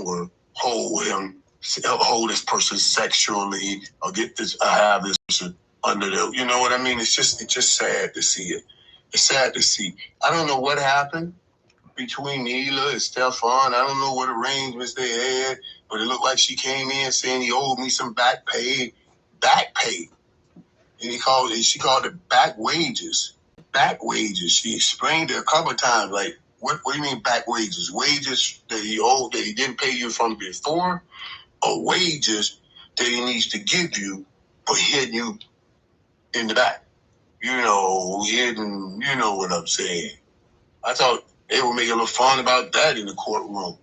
longer hold this person sexually or get this, have this person under the, you know what I mean? It's just sad to see it. It's sad to see. I don't know what happened between Neela and Stephon. I don't know what arrangements they had, but it looked like she came in saying he owed me some back pay. And she called it back wages. Back wages. She explained it a couple of times, like, what do you mean back wages? Wages that he owed, that he didn't pay you from before, or wages that he needs to give you for hitting you in the back? You know what I'm saying. I thought they were making a little fun about that in the courtroom.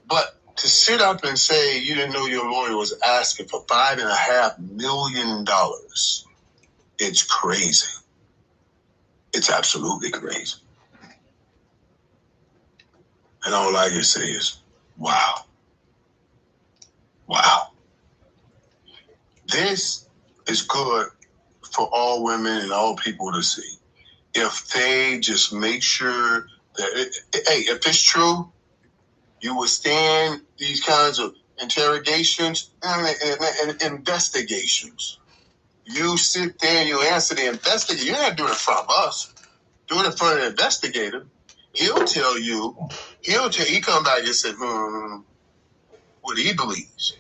But to sit up and say you didn't know your lawyer was asking for $5.5 million, it's crazy. It's absolutely crazy. And all I can say is, wow. Wow. This is good for all women and all people to see. If they just make sure that, if it's true, you withstand these kinds of interrogations and investigations. You sit there and you answer the investigator. You're not doing it in front of us. Doing it in front of the investigator. He'll tell you, he come back and say, what he believes.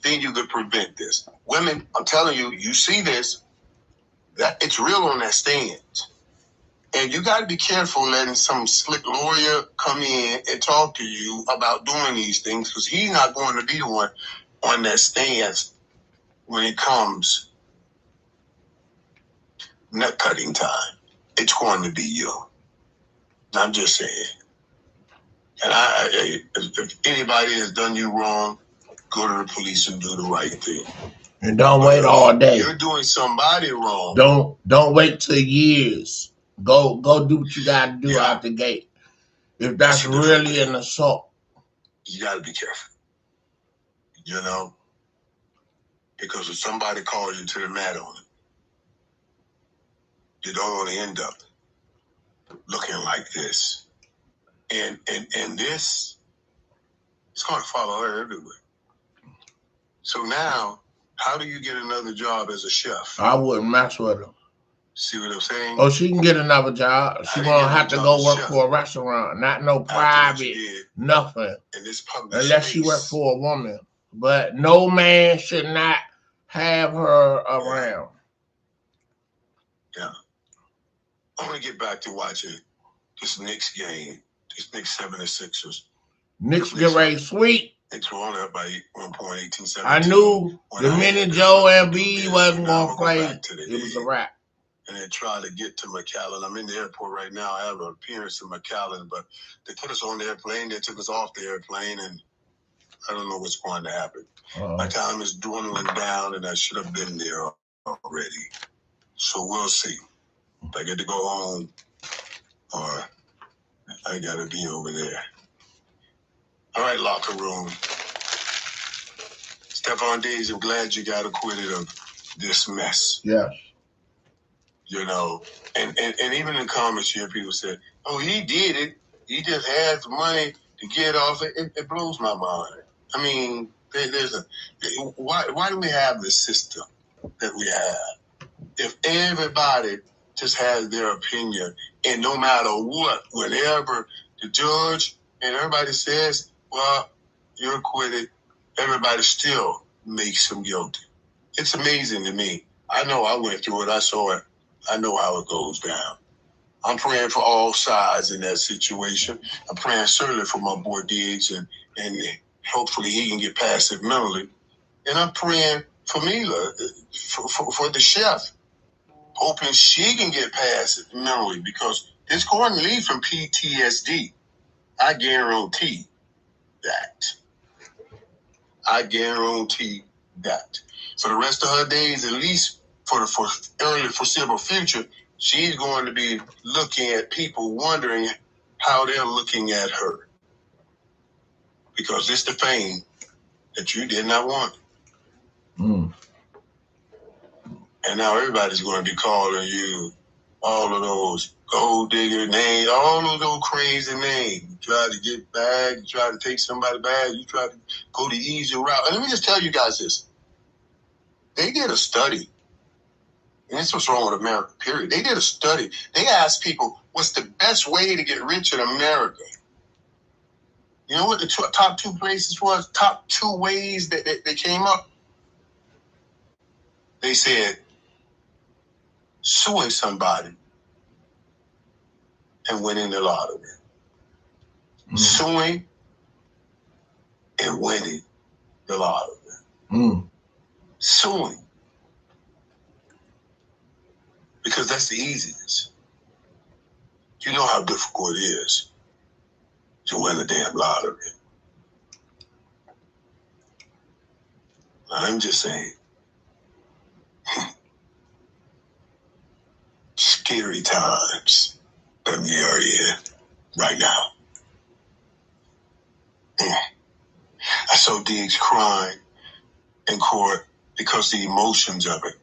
Then you could prevent this. Women, I'm telling you, you see this, that it's real on that stand. And you got to be careful letting some slick lawyer come in and talk to you about doing these things, because he's not going to be the one on that stand when it comes nut cutting time. It's going to be you. I'm just saying. And if anybody has done you wrong, go to the police and do the right thing. And don't wait all day. You're doing somebody wrong. Don't wait till years. Go do what you gotta do out the gate. If that's really an assault. You gotta be careful. You know? Because if somebody calls you to the mat on it, you don't want to end up looking like this. And this, it's going to follow her everywhere. So now, how do you get another job as a chef? I wouldn't mess with her. See what I'm saying? Oh, she can get another job. She won't have to go work for a restaurant. Not no private, nothing. Unless she work for a woman. But no man should not have her around. Yeah. I want to get back to watching this Knicks game. This Knicks 76ers. Knicks get ready sweet. It's won up by 1 point, 18-17. I knew the minute Joe Embiid wasn't going to play, it was a wrap. And they try to get to McAllen. I'm in the airport right now. I have an appearance in McAllen, but they put us on the airplane. They took us off the airplane, and I don't know what's going to happen. My time is dwindling down, and I should have been there already. So we'll see. If I get to go home, or I got to be over there. All right, locker room. Stephon Diggs, I'm glad you got acquitted of this mess. Yes. You know, and even in the comments here, people said, oh, he did it. He just had the money to get off it. It blows my mind. I mean, why do we have this system that we have? If everybody just has their opinion, and no matter what, whenever the judge and everybody says, well, you're acquitted, everybody still makes him guilty. It's amazing to me. I know I went through it. I saw it. I know how it goes down. I'm praying for all sides in that situation. I'm praying certainly for my boy Diggs, and hopefully he can get past it mentally. And I'm praying for Mila, for the chef, hoping she can get past it mentally, because it's going to lead from PTSD. I guarantee that. I guarantee that. For the rest of her days, at least for the early foreseeable future, she's going to be looking at people wondering how they're looking at her. Because it's the fame that you did not want. And now everybody's going to be calling you all of those gold digger names, all of those crazy names. You try to get back, you try to take somebody back, you try to go the easy route. And let me just tell you guys this. They did a study, and this was wrong with America, period. They did a study. They asked people, what's the best way to get rich in America? You know what the top two places was? Top two ways that they came up? They said, suing somebody and winning the lottery. Mm. Suing and winning the lottery. Mm. Suing. Because that's the easiest. You know how difficult it is to win the damn lottery. I'm just saying. Scary times that we are in right now. I saw Diggs crying in court because the emotions of it.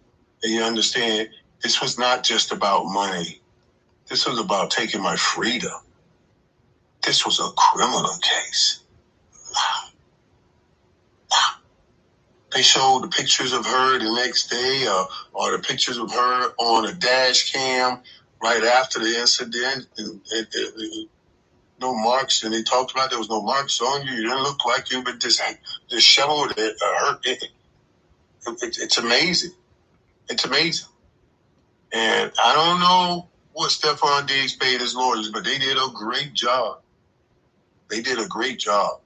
And you understand, this was not just about money. This was about taking my freedom. This was a criminal case. They showed the pictures of her the next day or the pictures of her on a dash cam right after the incident. No marks, and they talked about there was no marks on you. You didn't look like you, but this shoveled it hurt. It's amazing. It's amazing. And I don't know what Stephon Diggs paid his lawyers, but they did a great job. They did a great job.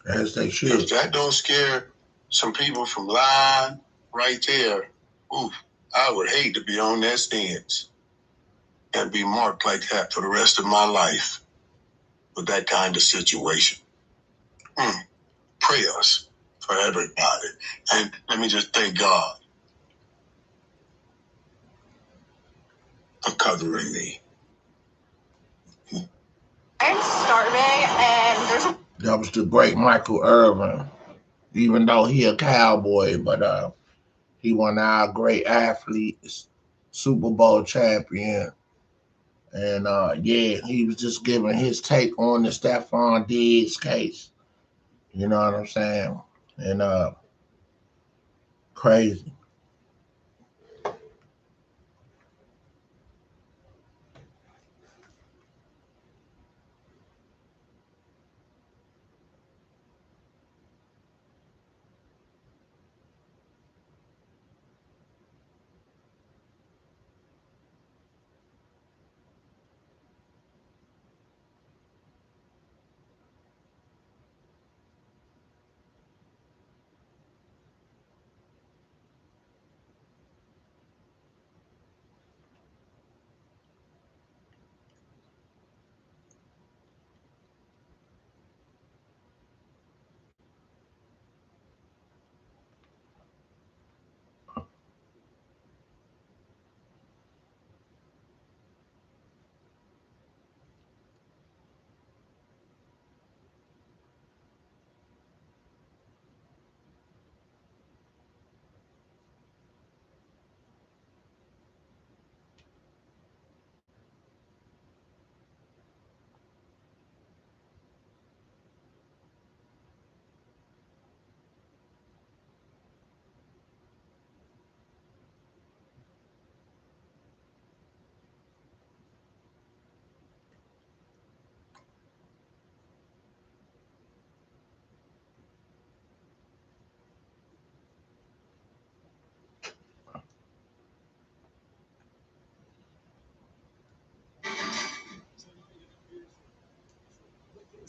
As they should. If that don't scare some people from lying right there, oof, I would hate to be on that stance and be marked like that for the rest of my life with that kind of situation. Prayers for everybody. And let me just thank God for covering me. I'm starving, and there's a... That was the great Michael Irvin. Even though he a cowboy, but he won our great athlete, Super Bowl champion. And yeah, he was just giving his take on the Stephon Diggs case. You know what I'm saying? And crazy.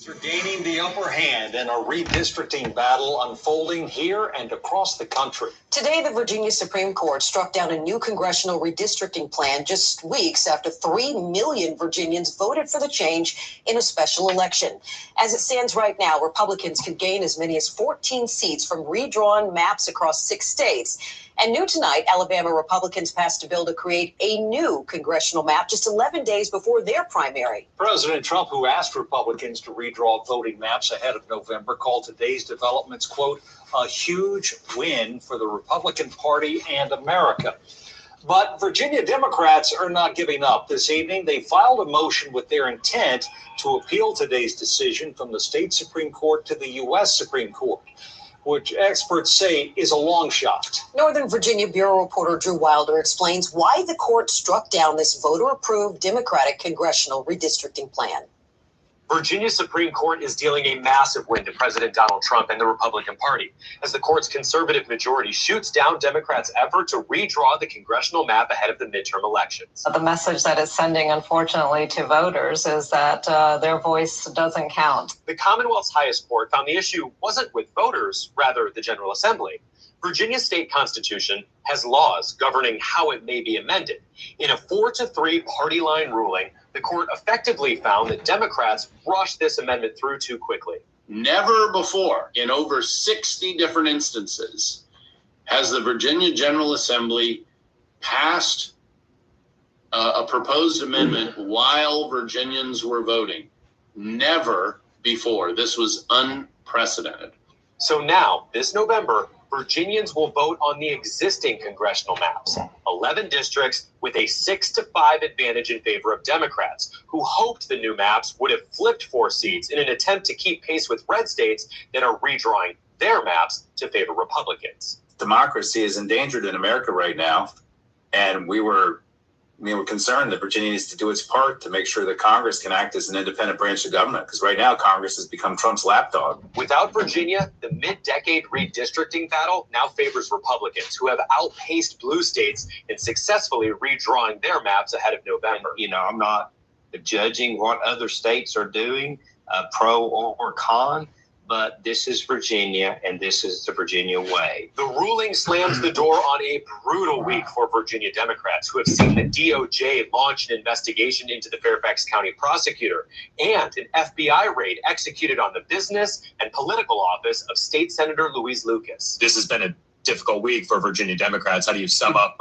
Are gaining the upper hand in a redistricting battle unfolding here and across the country. Today, the Virginia Supreme Court struck down a new congressional redistricting plan just weeks after 3 million Virginians voted for the change in a special election. As it stands right now, Republicans could gain as many as 14 seats from redrawn maps across 6 states. And new tonight, Alabama Republicans passed a bill to create a new congressional map just 11 days before their primary. President Trump, who asked Republicans to redraw voting maps ahead of November, called today's developments, quote, a huge win for the Republican Party and America. But Virginia Democrats are not giving up. This evening, they filed a motion with their intent to appeal today's decision from the state Supreme Court to the U.S. Supreme Court, which experts say is a long shot. Northern Virginia Bureau reporter Drew Wilder explains why the court struck down this voter-approved Democratic congressional redistricting plan. Virginia Supreme Court is dealing a massive win to President Donald Trump and the Republican Party as the court's conservative majority shoots down Democrats' effort to redraw the congressional map ahead of the midterm elections. The message that it's sending, unfortunately, to voters is that their voice doesn't count. The Commonwealth's highest court found the issue wasn't with voters, rather the General Assembly. Virginia's state constitution has laws governing how it may be amended. In a 4-3 party line ruling, the court effectively found that Democrats rushed this amendment through too quickly. Never before, in over 60 different instances, has the Virginia General Assembly passed a proposed amendment while Virginians were voting. Never before. This was unprecedented. So now, this November, Virginians will vote on the existing congressional maps, 11 districts with a 6-5 advantage in favor of Democrats, who hoped the new maps would have flipped 4 seats in an attempt to keep pace with red states that are redrawing their maps to favor Republicans. Democracy is endangered in America right now, and we were concerned that Virginia needs to do its part to make sure that Congress can act as an independent branch of government, because right now Congress has become Trump's lapdog. Without Virginia, the mid-decade redistricting battle now favors Republicans, who have outpaced blue states in successfully redrawing their maps ahead of November. You know, I'm not judging what other states are doing, pro or con, but this is Virginia, and this is the Virginia way. The ruling slams the door on a brutal week for Virginia Democrats, who have seen the DOJ launch an investigation into the Fairfax County prosecutor and an FBI raid executed on the business and political office of State Senator Louise Lucas. This has been a difficult week for Virginia Democrats. How do you sum up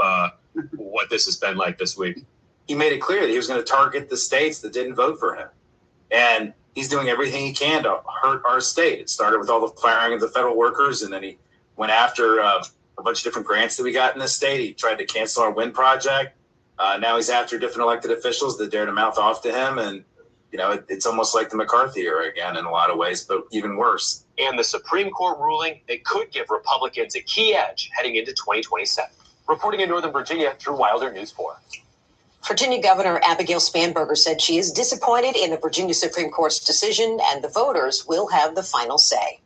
what this has been like this week? He made it clear that he was going to target the states that didn't vote for him. And he's doing everything he can to hurt our state. It started with all the firing of the federal workers, and then he went after a bunch of different grants that we got in this state. He tried to cancel our wind project. Now he's after different elected officials that dare to mouth off to him. And, you know, it's almost like the McCarthy era again in a lot of ways, but even worse. And the Supreme Court ruling that could give Republicans a key edge heading into 2027. Reporting in Northern Virginia, Drew Wilder, News 4. Virginia Governor Abigail Spanberger said she is disappointed in the Virginia Supreme Court's decision and the voters will have the final say.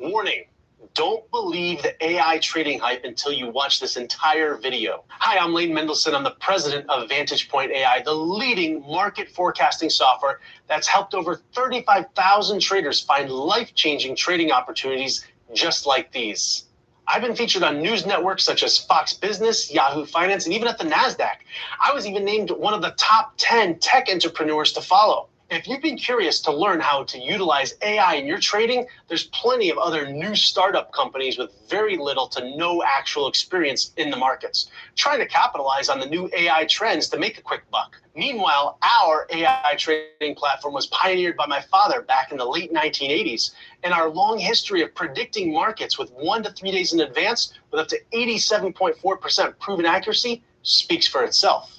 Warning, don't believe the AI trading hype until you watch this entire video. Hi, I'm Lane Mendelson. I'm the president of Vantage Point AI, the leading market forecasting software that's helped over 35,000 traders find life-changing trading opportunities just like these. I've been featured on news networks such as Fox Business, Yahoo Finance, and even at the NASDAQ. I was even named one of the top 10 tech entrepreneurs to follow. If you've been curious to learn how to utilize AI in your trading, there's plenty of other new startup companies with very little to no actual experience in the markets, trying to capitalize on the new AI trends to make a quick buck. Meanwhile, our AI trading platform was pioneered by my father back in the late 1980s, and our long history of predicting markets with 1 to 3 days in advance with up to 87.4% proven accuracy speaks for itself.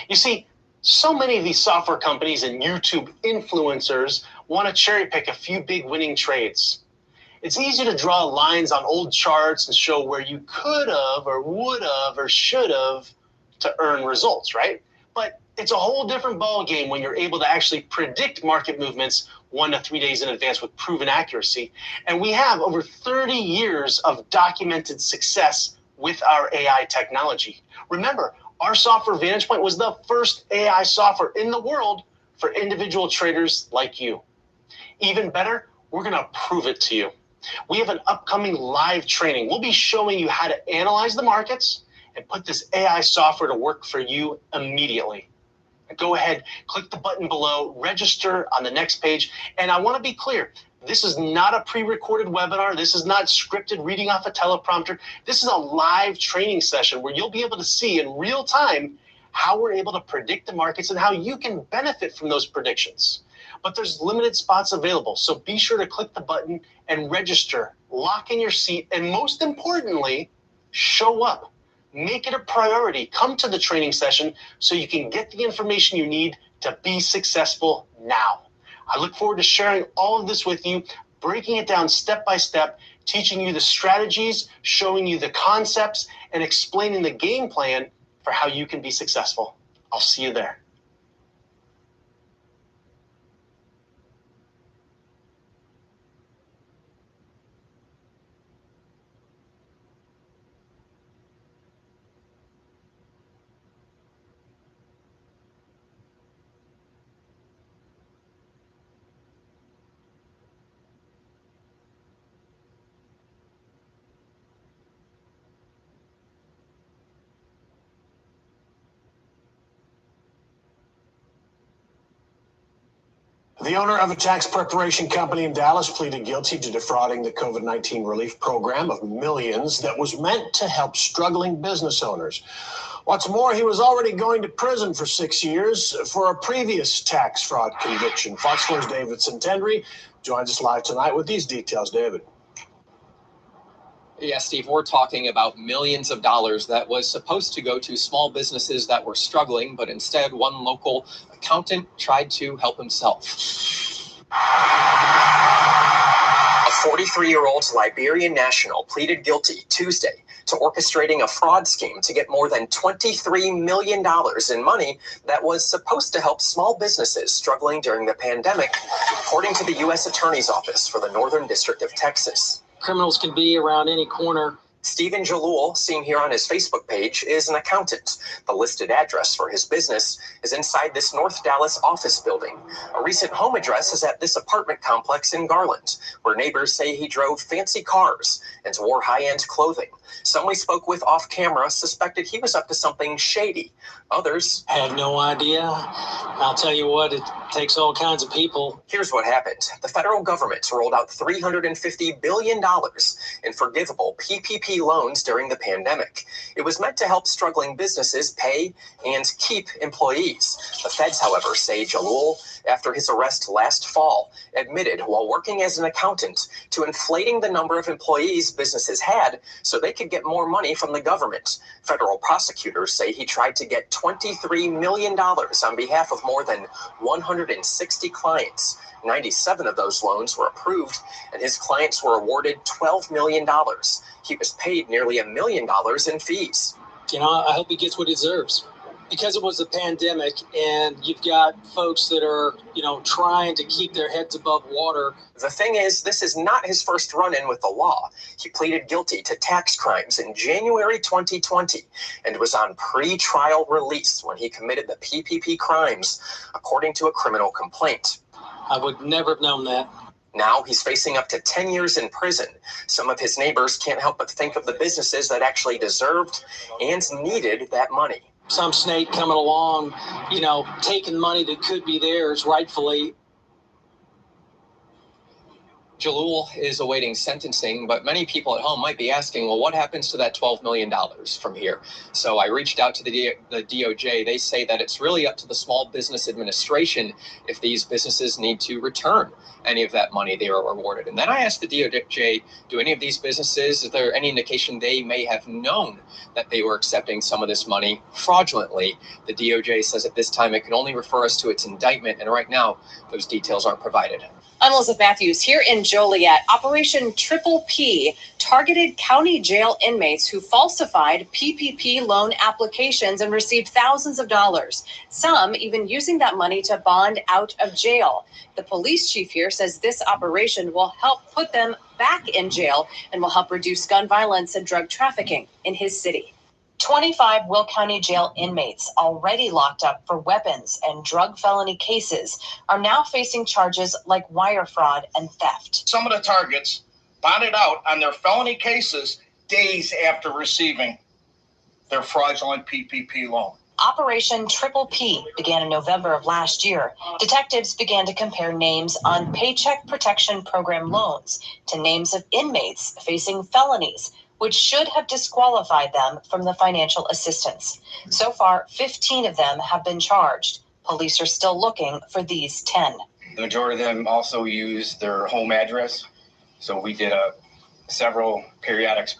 You see, so many of these software companies and YouTube influencers want to cherry pick a few big winning trades. It's easy to draw lines on old charts and show where you could have or would have or should have to earn results, right? But it's a whole different ball game when you're able to actually predict market movements 1 to 3 days in advance with proven accuracy. And we have over 30 years of documented success with our AI technology. Remember, our software Vantage Point was the first AI software in the world for individual traders like you. Even better, we're going to prove it to you. We have an upcoming live training. We'll be showing you how to analyze the markets and put this AI software to work for you immediately. Go ahead, click the button below, register on the next page. And I want to be clear, this is not a pre-recorded webinar. This is not scripted reading off a teleprompter. This is a live training session where you'll be able to see in real time how we're able to predict the markets and how you can benefit from those predictions. But there's limited spots available, so be sure to click the button and register, lock in your seat, and most importantly, show up. Make it a priority. Come to the training session so you can get the information you need to be successful now. I look forward to sharing all of this with you, breaking it down step by step, teaching you the strategies, showing you the concepts, and explaining the game plan for how you can be successful. I'll see you there. The owner of a tax preparation company in Dallas pleaded guilty to defrauding the COVID-19 relief program of millions that was meant to help struggling business owners. What's more, he was already going to prison for 6 years for a previous tax fraud conviction. Fox 4's David Centendry joins us live tonight with these details. David. Yeah, Steve, we're talking about millions of dollars that was supposed to go to small businesses that were struggling, but instead one local accountant tried to help himself. A 43-year-old Liberian national pleaded guilty Tuesday to orchestrating a fraud scheme to get more than $23 million in money that was supposed to help small businesses struggling during the pandemic, according to the U.S. Attorney's Office for the Northern District of Texas. Criminals can be around any corner. Stephen Jalul, seen here on his Facebook page, is an accountant. The listed address for his business is inside this North Dallas office building. A recent home address is at this apartment complex in Garland, where neighbors say he drove fancy cars and wore high-end clothing. Some we spoke with off camera suspected he was up to something shady. Others had no idea. I'll tell you what, it takes all kinds of people. Here's what happened. The federal government rolled out $350 billion in forgivable PPP loans during the pandemic. It was meant to help struggling businesses pay and keep employees. The feds, however, say Jalul, after his arrest last fall, admitted while working as an accountant to inflating the number of employees businesses had so they could get more money from the government. Federal prosecutors say he tried to get $23 million on behalf of more than 160 clients. 97 of those loans were approved, and his clients were awarded $12 million. He was paid nearly $1 million in fees. You know, I hope he gets what he deserves. Because it was a pandemic and you've got folks that are, trying to keep their heads above water. The thing is, this is not his first run-in with the law. He pleaded guilty to tax crimes in January 2020 and was on pre-trial release when he committed the PPP crimes, according to a criminal complaint. I would never have known that. Now he's facing up to 10 years in prison. Some of his neighbors can't help but think of the businesses that actually deserved and needed that money. Some snake coming along, taking money that could be theirs rightfully. Jalul is awaiting sentencing, but many people at home might be asking, well, what happens to that $12 million from here? So I reached out to the DOJ. They say that it's really up to the Small Business Administration if these businesses need to return any of that money they were awarded. And then I asked the DOJ, do any of these businesses, is there any indication they may have known that they were accepting some of this money fraudulently? The DOJ says at this time it can only refer us to its indictment, and right now those details aren't provided. I'm Elizabeth Matthews here in Joliet. Operation Triple P targeted county jail inmates who falsified PPP loan applications and received thousands of dollars, some even using that money to bond out of jail. The police chief here says this operation will help put them back in jail and will help reduce gun violence and drug trafficking in his city. 25 Will County Jail inmates already locked up for weapons and drug felony cases are now facing charges like wire fraud and theft. Some of the targets bonded out on their felony cases days after receiving their fraudulent PPP loan. Operation Triple P began in November of last year. Detectives began to compare names on Paycheck Protection Program loans to names of inmates facing felonies, which should have disqualified them from the financial assistance. So far, 15 of them have been charged. Police are still looking for these 10. The majority of them also use their home address. So we did several periodic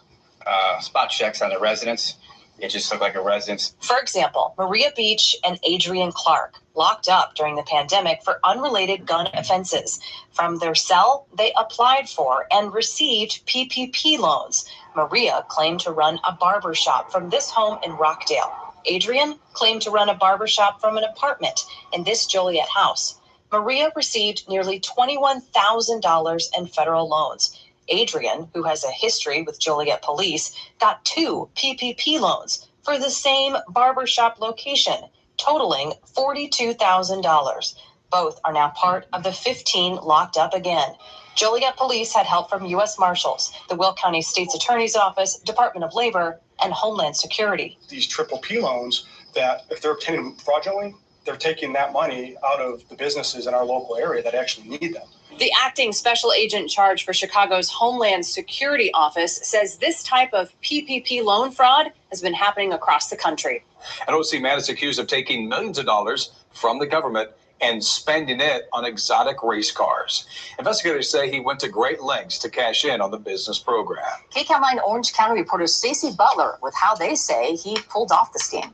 spot checks on the residents It just looked like a residence. For example, Maria Beach and Adrian Clark, locked up during the pandemic for unrelated gun offenses. From their cell, they applied for and received PPP loans. Maria claimed to run a barber shop from this home in Rockdale. Adrian claimed to run a barber shop from an apartment in this Joliet house. Maria received nearly $21,000 in federal loans. Adrian, who has a history with Joliet police, got 2 PPP loans for the same barbershop location, totaling $42,000. Both are now part of the 15 locked up again. Joliet police had help from U.S. Marshals, the Will County State's Attorney's Office, Department of Labor, and Homeland Security. These triple P loans, that if they're obtaining fraudulently, they're taking that money out of the businesses in our local area that actually need them. The acting special agent charged for Chicago's Homeland Security Office says this type of PPP loan fraud has been happening across the country. An OC man is accused of taking millions of dollars from the government and spending it on exotic race cars. Investigators say he went to great lengths to cash in on the business program. KCAL 9 Orange County reporter Stacey Butler with how they say he pulled off the scam.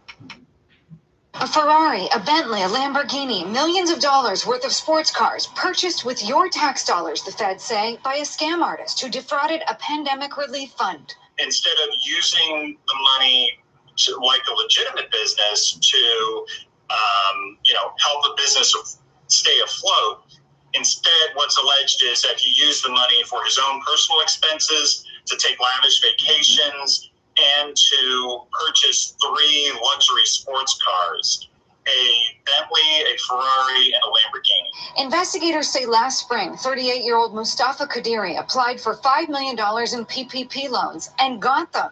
A Ferrari, a Bentley, a Lamborghini, millions of dollars worth of sports cars purchased with your tax dollars, the feds say, by a scam artist who defrauded a pandemic relief fund. Instead of using the money to, like a legitimate business to, help the business stay afloat, instead what's alleged is that he used the money for his own personal expenses, to take lavish vacations, and to purchase 3 luxury sports cars, a Bentley, a Ferrari, and a Lamborghini. Investigators say last spring, 38-year-old Mustafa Qadiri applied for $5 million in PPP loans and got them.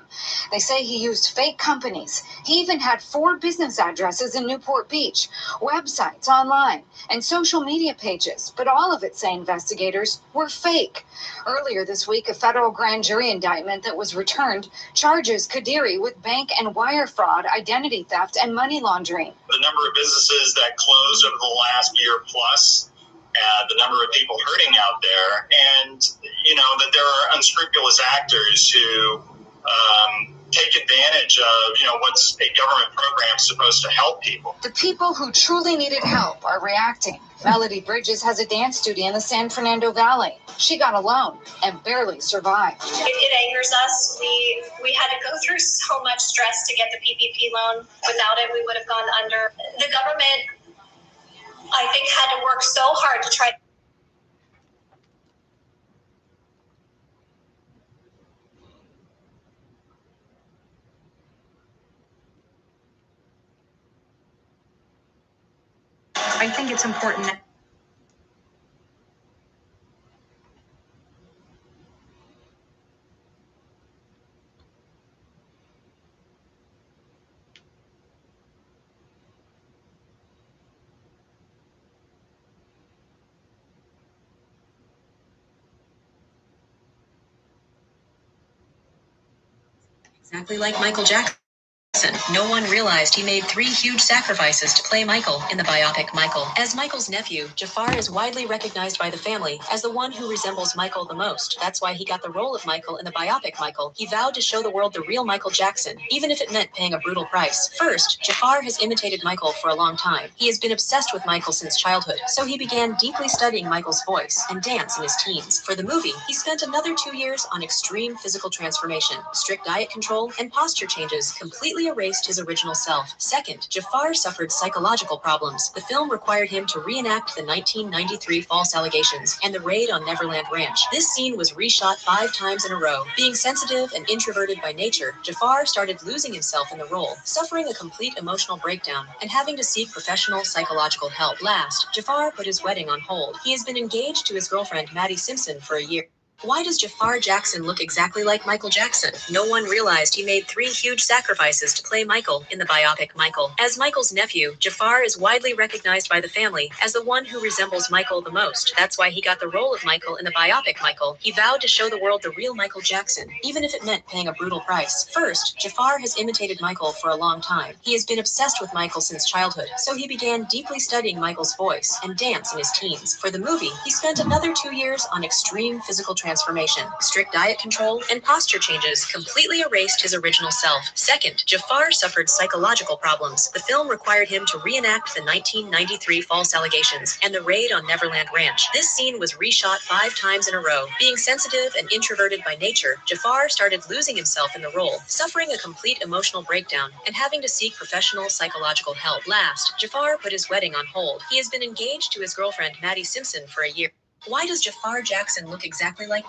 They say he used fake companies. He even had 4 business addresses in Newport Beach, websites online, and social media pages, but all of it, say investigators, were fake. Earlier this week, a federal grand jury indictment that was returned charges Qadiri with bank and wire fraud, identity theft, and money laundering. The number of businesses that closed over the last year plus, the number of people hurting out there, and, that there are unscrupulous actors who take advantage of, what's a government program supposed to help people. The people who truly needed help are reacting. Melody Bridges has a dance studio in the San Fernando Valley. She got a loan and barely survived. It angers us. We had to go through so much stress to get the PPP loan. Without it, we would have gone under. The government, I think, had to work so hard to try. I think it's important. Exactly like Michael Jackson. No one realized he made 3 huge sacrifices to play Michael in the biopic Michael. As Michael's nephew, Jafar is widely recognized by the family as the one who resembles Michael the most. That's why he got the role of Michael in the biopic Michael. He vowed to show the world the real Michael Jackson, even if it meant paying a brutal price. First, Jafar has imitated Michael for a long time. He has been obsessed with Michael since childhood, so he began deeply studying Michael's voice and dance in his teens. For the movie, he spent another 2 years on extreme physical transformation. Strict diet control and posture changes completely erased his original self. Second, Jafar suffered psychological problems. The film required him to reenact the 1993 false allegations and the raid on Neverland Ranch. This scene was reshot 5 times in a row. Being sensitive and introverted by nature, Jafar started losing himself in the role, suffering a complete emotional breakdown and having to seek professional psychological help. Last, Jafar put his wedding on hold. He has been engaged to his girlfriend Maddie Simpson for a year. Why does Jafar Jackson look exactly like Michael Jackson? No one realized he made 3 huge sacrifices to play Michael in the biopic Michael. As Michael's nephew, Jafar is widely recognized by the family as the one who resembles Michael the most. That's why he got the role of Michael in the biopic Michael. He vowed to show the world the real Michael Jackson, even if it meant paying a brutal price. First, Jafar has imitated Michael for a long time. He has been obsessed with Michael since childhood, so he began deeply studying Michael's voice and dance in his teens. For the movie, he spent another 2 years on extreme physical transformation. transformation. Strict diet control and posture changes completely erased his original self. Second, Jafar suffered psychological problems. The film required him to reenact the 1993 false allegations and the raid on Neverland Ranch. This scene was reshot 5 times in a row. Being sensitive and introverted by nature, Jafar started losing himself in the role, suffering a complete emotional breakdown and having to seek professional psychological help. Last, Jafar put his wedding on hold. He has been engaged to his girlfriend, Maddie Simpson, for a year. Why does Jafar Jackson look exactly like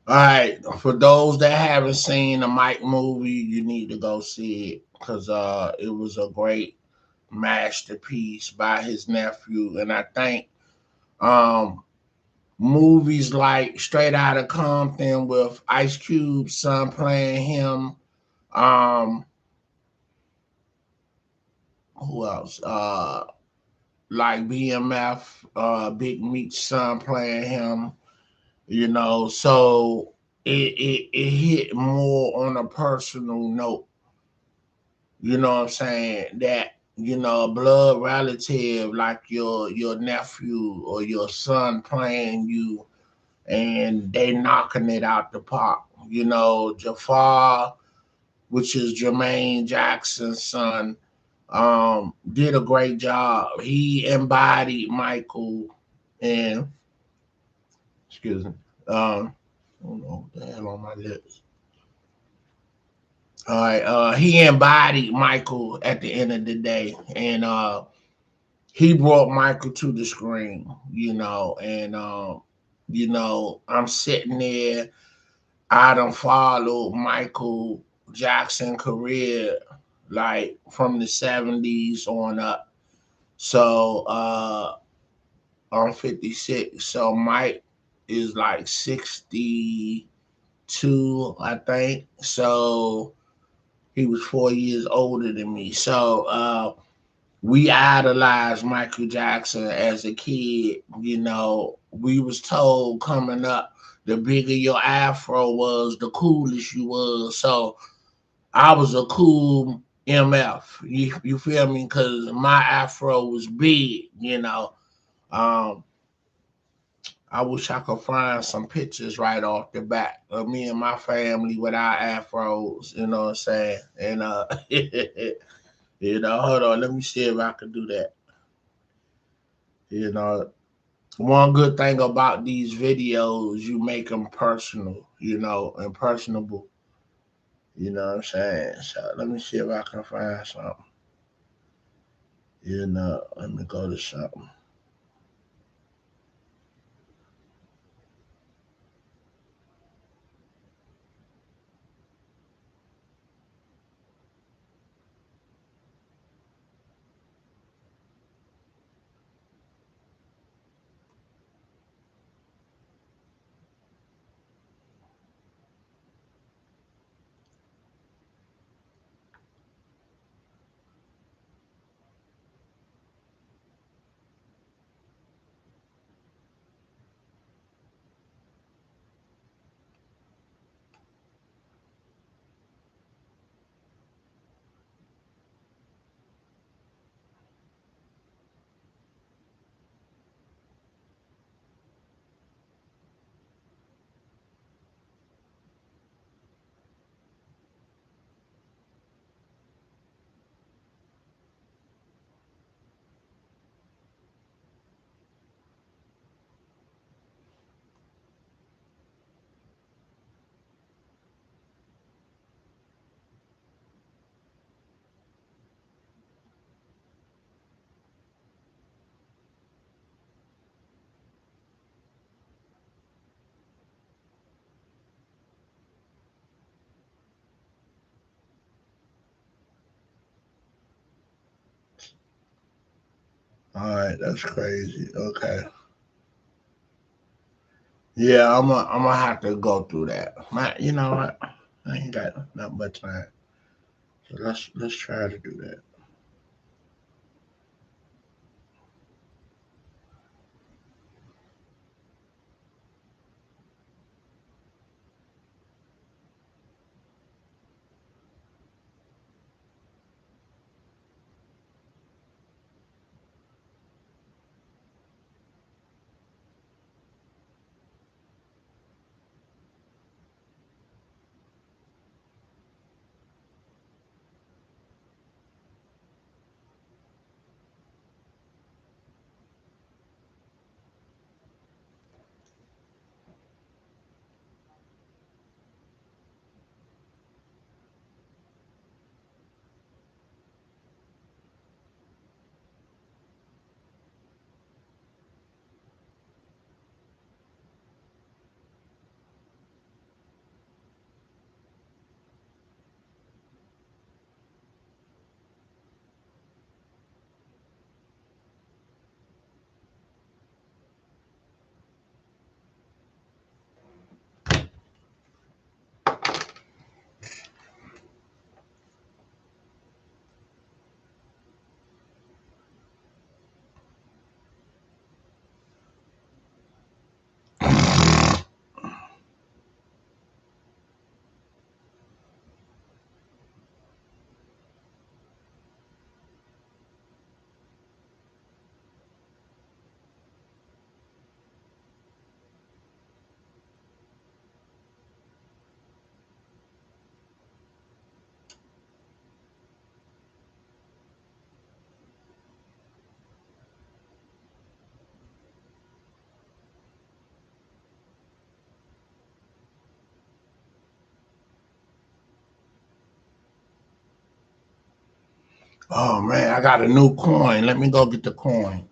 All right, for those that haven't seen the Mike movie, you need to go see it because it was a great masterpiece by his nephew, and I think movies like Straight Outta Compton with Ice Cube's son playing him, who else? Like BMF, Big Meat's son playing him. So it hit more on a personal note. You know what I'm saying? That a blood relative like your nephew or your son playing you, and they knocking it out the park. Jafar, which is Jermaine Jackson's son, did a great job. He embodied Michael, and excuse me, I don't know what the hell on my lips. All right, he embodied Michael at the end of the day, and he brought Michael to the screen, and I'm sitting there. I done followed Michael Jackson career like from the 70s on up. So I'm 56. So Mike is like 62, I think. So he was 4 years older than me. So we idolized Michael Jackson as a kid. We was told coming up, the bigger your afro was, the coolest you was. So I was a cool MF. You feel me? Because my afro was big. Um, I wish I could find some pictures right off the bat of me and my family with our afros. You know what I'm saying? And hold on, let me see if I can do that. One good thing about these videos, you make them personal, and personable. You know what I'm saying? So let me see if I can find something. Let me go to something. All right, that's crazy. Okay. Yeah, I'm gonna have to go through that. You know what? I ain't got not much time. So let's try to do that. Oh man, I got a new coin. Let me go get the coin.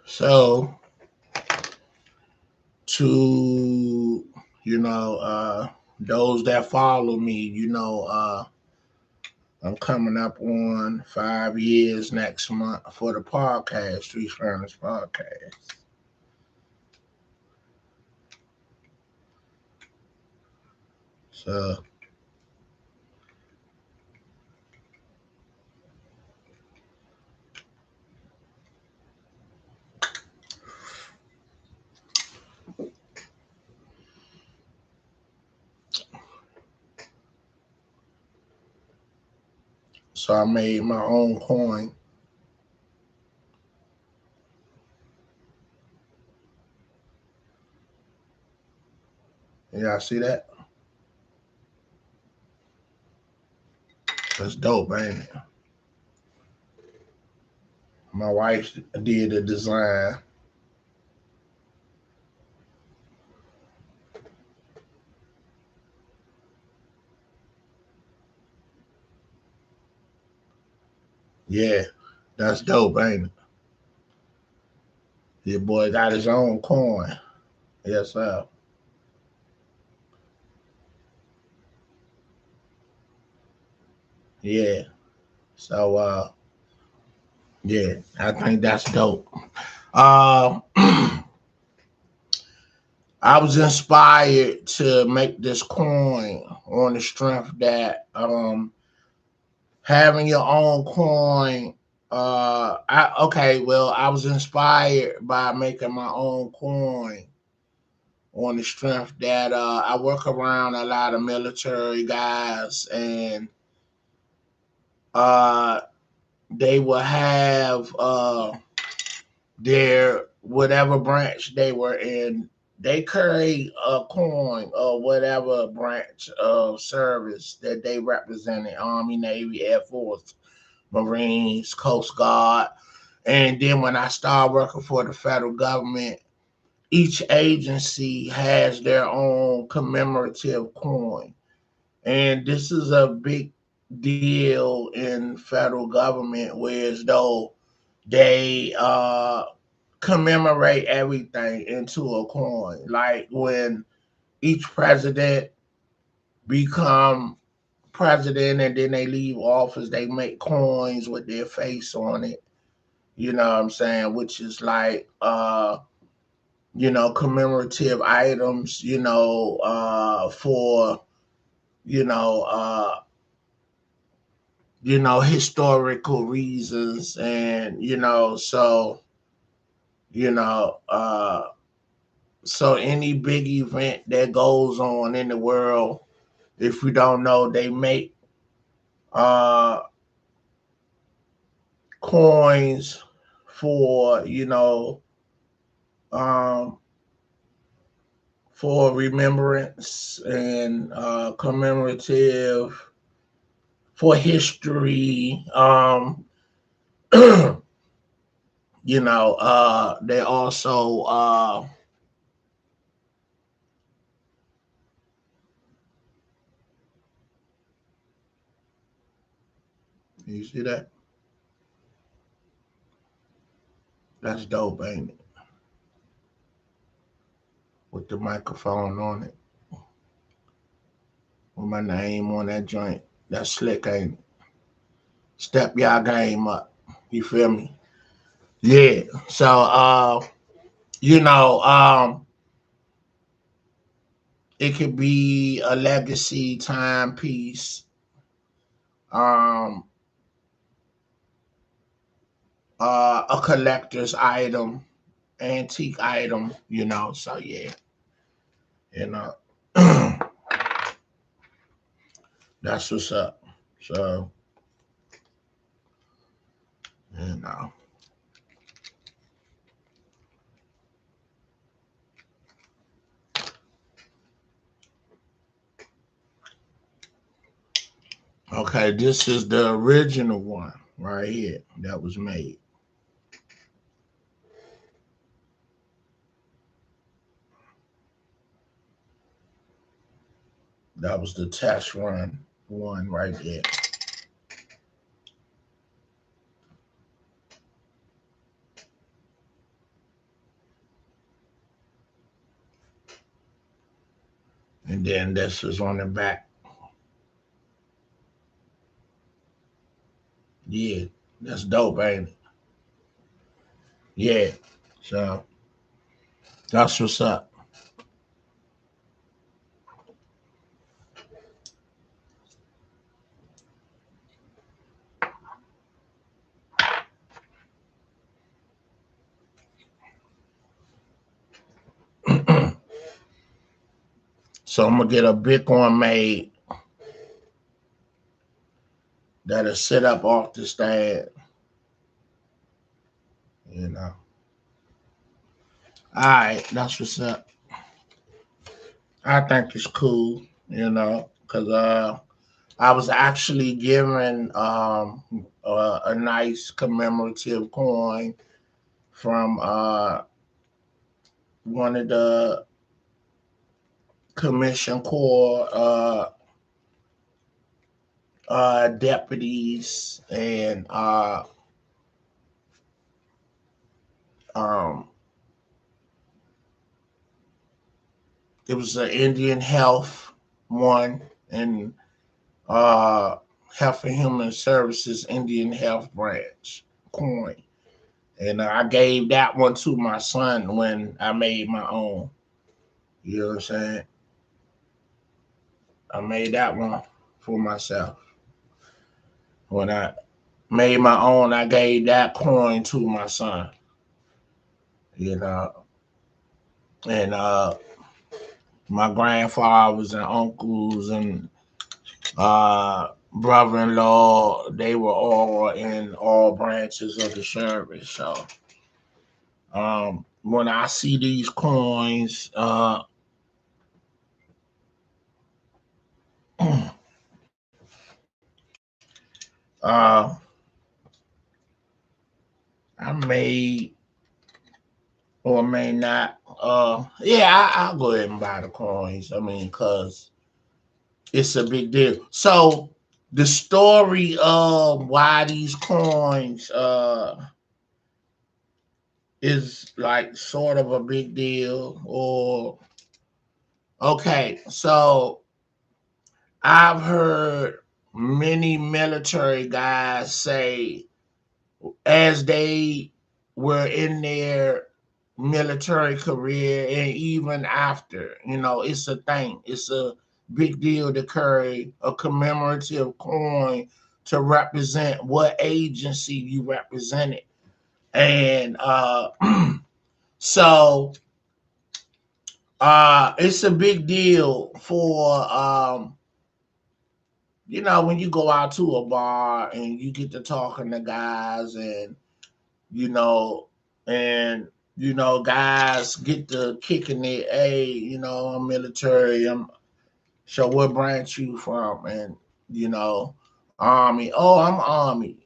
So to those that follow me, I'm coming up on 5 years next month for the podcast, Street Furnace Podcast. So I made my own coin. Y'all see that? That's dope, ain't it? My wife did the design. Yeah, that's dope, ain't it? Your boy got his own coin. Yes, sir. Yeah. So yeah, I think that's dope. I was inspired to make this coin on the strength that having your own coin. I was inspired by making my own coin on the strength that I work around a lot of military guys, and they will have their whatever branch they were in. They carry a coin or whatever branch of service that they represented: Army, Navy, Air Force, Marines, Coast Guard. And then when I started working for the federal government, each agency has their own commemorative coin. And this is a big deal in federal government, whereas though they commemorate everything into a coin. Like when each president become president and then they leave office, they make coins with their face on it. You know what I'm saying? Which is like commemorative items, for you know, uh, historical reasons, and you know, so any big event that goes on in the world, if we don't know, they make uh coins for um for remembrance and commemorative for history. They also you see that? That's dope, ain't it? With the microphone on it. With my name on that joint. That's slick, ain't it? Step y'all game up. You feel me? Yeah. So you know, it could be a legacy timepiece, um, a collector's item, antique item, so yeah, you know, that's what's up. So, you know. Okay, this is the original one right here that was made. That was the test run one right there. And then this is on the back. Yeah, that's dope, ain't it? Yeah. So that's what's up. So I'm gonna get a Bitcoin made that'll sit up off the stand. You know. All right, that's what's up. I think it's cool, because I was actually given a nice commemorative coin from one of the Commission Corps deputies, and um, it was an Indian Health one, and Health and Human Services Indian Health Branch coin. And I gave that one to my son when I made my own. You know what I'm saying? I made that one for myself. When I made my own, I gave that coin to my son. You know, and my grandfathers and uncles and brother-in-law, they were all in all branches of the service. So when I see these coins, I may or may not. Yeah, I'll go ahead and buy the coins. I mean, because it's a big deal. So the story of why these coins is like sort of a big deal, or okay, so I've heard many military guys say as they were in their military career and even after, it's a thing. It's a big deal to carry a commemorative coin to represent what agency you represented. And so it's a big deal for when you go out to a bar and you get to talking to guys, and you know, and guys get to kicking it. Hey, I'm military. So what branch you from? And Army. Oh, I'm Army.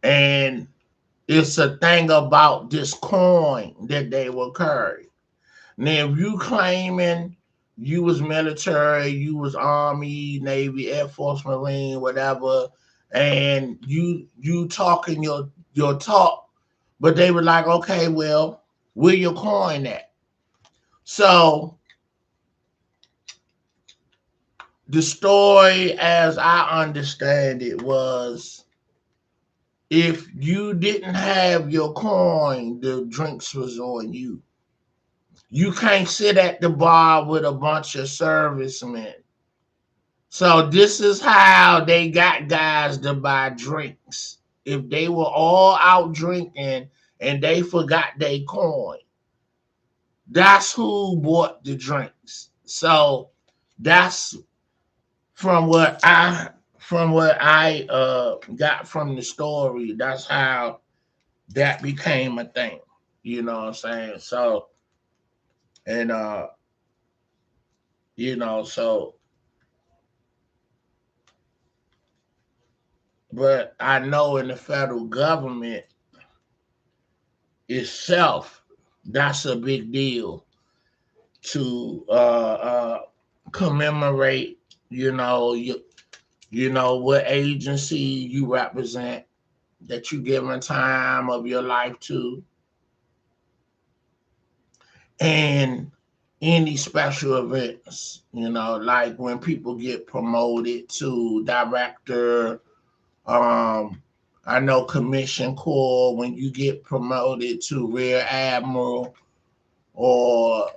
And it's a thing about this coin that they will carry. Now, if you claiming you was military, you was Army, Navy, Air Force, Marine, whatever, and you talking your talk, but they were like, okay, well, where your coin at? So the story, as I understand it, was if you didn't have your coin, the drinks was on you. You can't sit at the bar with a bunch of servicemen. So this is how they got guys to buy drinks. If they were all out drinking and they forgot their coin, that's who bought the drinks. So that's from what I got from the story. That's how that became a thing. You know what I'm saying? So and so but I know in the federal government itself, that's a big deal to commemorate, what agency you represent, that you giving time of your life to, and any special events, like when people get promoted to director I know Commission Corps, when you get promoted to Rear Admiral or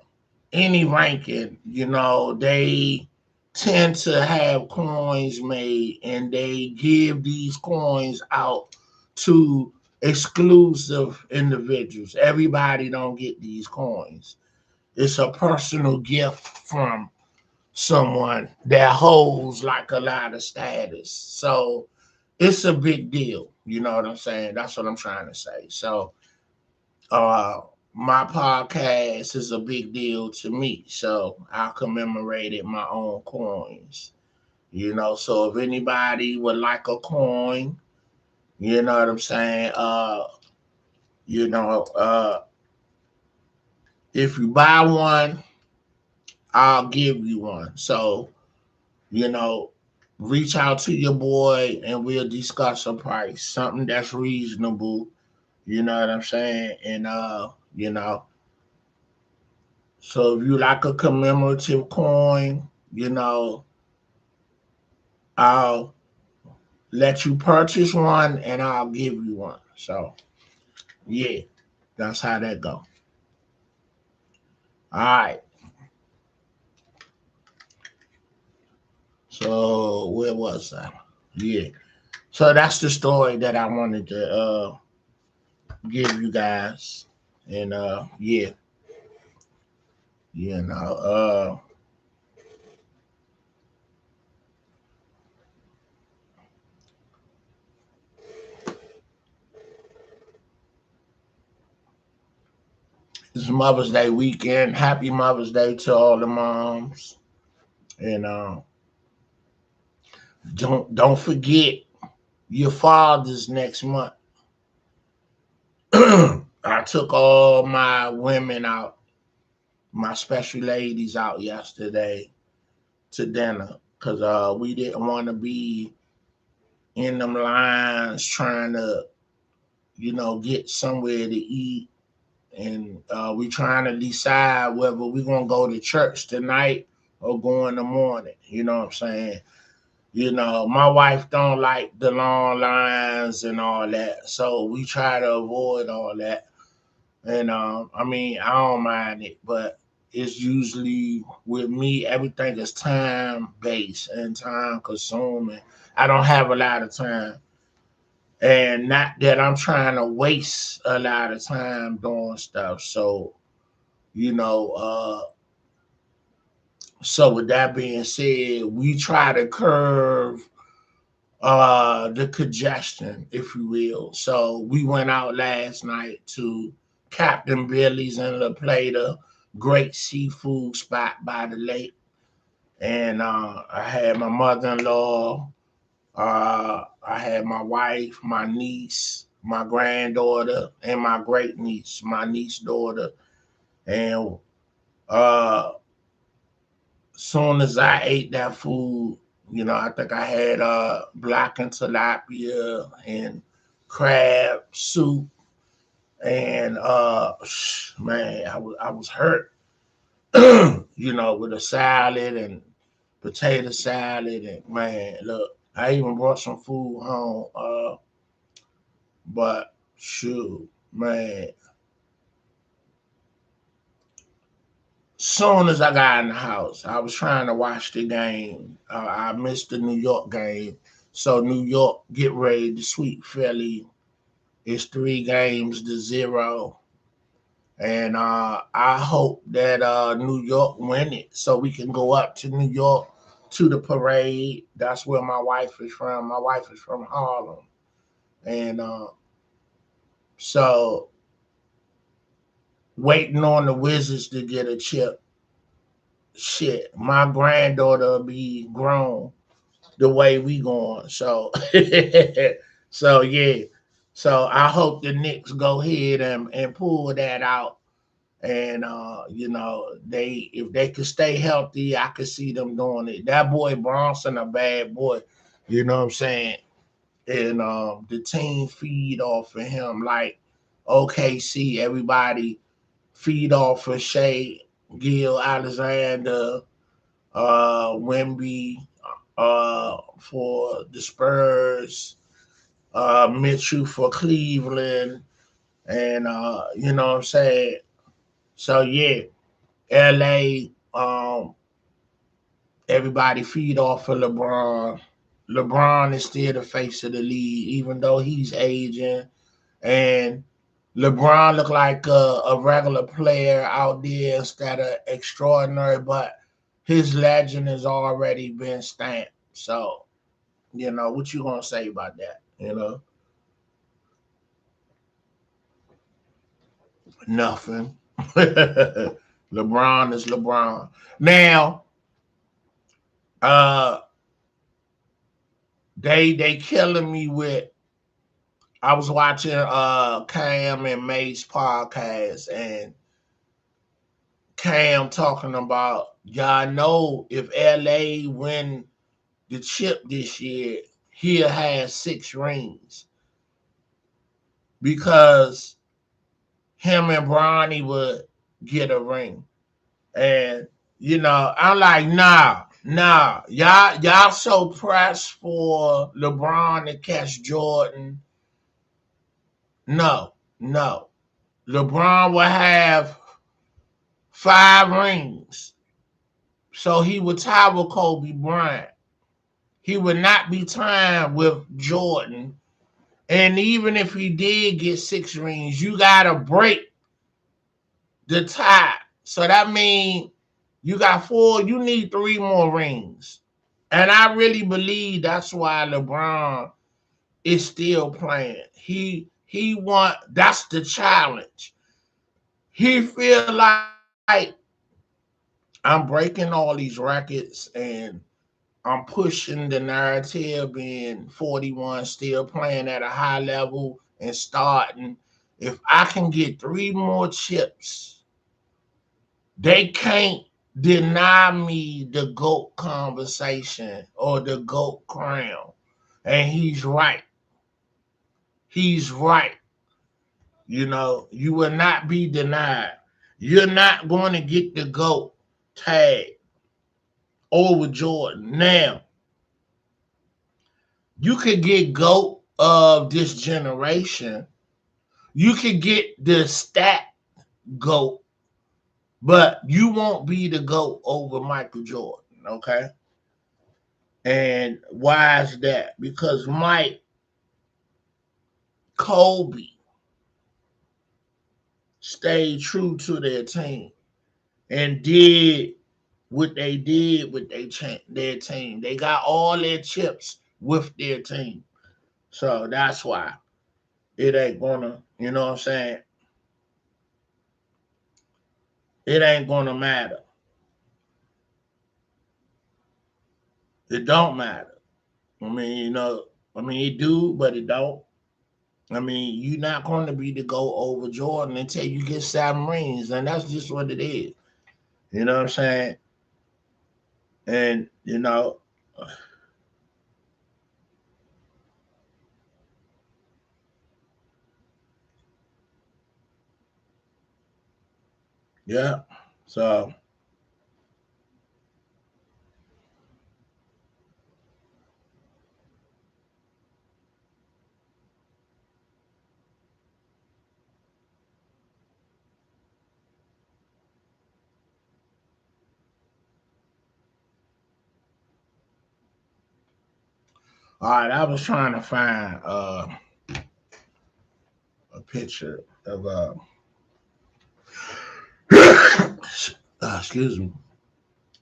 any ranking, they tend to have coins made and they give these coins out to exclusive individuals. Everybody don't get these coins. It's a personal gift from someone that holds like a lot of status. So it's a big deal. You know what I'm saying? That's what I'm trying to say. So uh my podcast is a big deal to me. So I commemorated my own coins. So if anybody would like a coin, you know what I'm saying? You know, if you buy one, I'll give you one. So, you know, reach out to your boy and we'll discuss a price, something that's reasonable. You know what I'm saying? And so if you like a commemorative coin, I'll let you purchase one and I'll give you one. So yeah, that's how that go. All right. So where was I? Yeah. So that's the story that I wanted to give you guys. And yeah, you know, it's Mother's Day weekend. Happy Mother's Day to all the moms. And don't forget your father's next month. I took all my women out, my special ladies out yesterday to dinner because we didn't want to be in them lines trying to, get somewhere to eat. And we trying to decide whether we're going to go to church tonight or go in the morning. You know what I'm saying? My wife don't like the long lines and all that. So we try to avoid all that. And I don't mind it, but it's usually with me, everything is time based and time consuming. I don't have a lot of time. And not that I'm trying to waste a lot of time doing stuff. So, you know, uh, so with that being said, we try to curve the congestion, if you will. So we went out last night to Captain Billy's in La Plata, great seafood spot by the lake. And I had my mother-in-law, I had my wife, my niece, my granddaughter, and my great niece, my niece daughter. And uh soon as I ate that food, I think I had black and tilapia and crab soup and man, I was hurt. With a salad and potato salad and man, look, I even brought some food home. But shoot, man, soon as I got in the house, I was trying to watch the game. I missed the New York game. So New York get ready to sweep Philly. It's 3-0. And I hope that New York win it so we can go up to New York to the parade. That's where my wife is from. My wife is from Harlem. And so waiting on the Wizards to get a chip. Shit, my granddaughter will be grown the way we going. So, so yeah. So I hope the Knicks go ahead and pull that out. And they if they could stay healthy, I could see them doing it. That boy Bronson a bad boy, you know what I'm saying? And the team feed off of him like OKC, everybody feed off of Shea, Gil Alexander, Wemby, for the Spurs. Mitchell for Cleveland, and you know what I'm saying. So yeah, LA. Everybody feed off of LeBron. LeBron is still the face of the league, even though he's aging. And LeBron look like a regular player out there instead of extraordinary, but his legend has already been stamped. So, you know, what you gonna say about that? You know, nothing. LeBron is LeBron. Now, uh, they killing me with. I was watching Cam and Mace podcast, and Cam talking about y'all know if LA win the chip this year, he'll have 6 rings because him and Bronny would get a ring. And you know, I'm like, nah. Y'all so pressed for LeBron to catch Jordan. No. LeBron will have 5 rings. So he would tie with Kobe Bryant. He would not be tied with Jordan. And even if he did get 6 rings, you gotta break the tie. So that means you got 4, you need 3 more rings. And I really believe that's why LeBron is still playing. He want, that's the challenge. He feel like I'm breaking all these records and I'm pushing the narrative being 41, still playing at a high level and starting. If I can get 3 more chips, they can't deny me the GOAT conversation or the GOAT crown. And he's right. He's right. You know, you will not be denied. You're not going to get the GOAT tag over Jordan. Now, you could get GOAT of this generation. You could get the stat GOAT, but you won't be the GOAT over Michael Jordan, okay? And why is that? Because Mike, Kobe stayed true to their team and did what they did with their team. They got all their chips with their team. So that's why it ain't gonna, you know what I'm saying? It ain't gonna matter. It don't matter. I mean, you know, I mean, it do, but it don't. I mean, you're not going to be the GOAT over Jordan until you get 7 rings, and that's just what it is. You know what I'm saying? And, you know, yeah. So, all right, I was trying to find a picture of excuse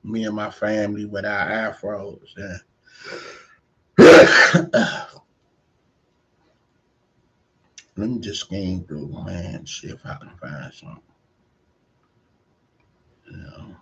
me and my family with our afros. Yeah. Let me just scan through, man, see if I can find something. You know.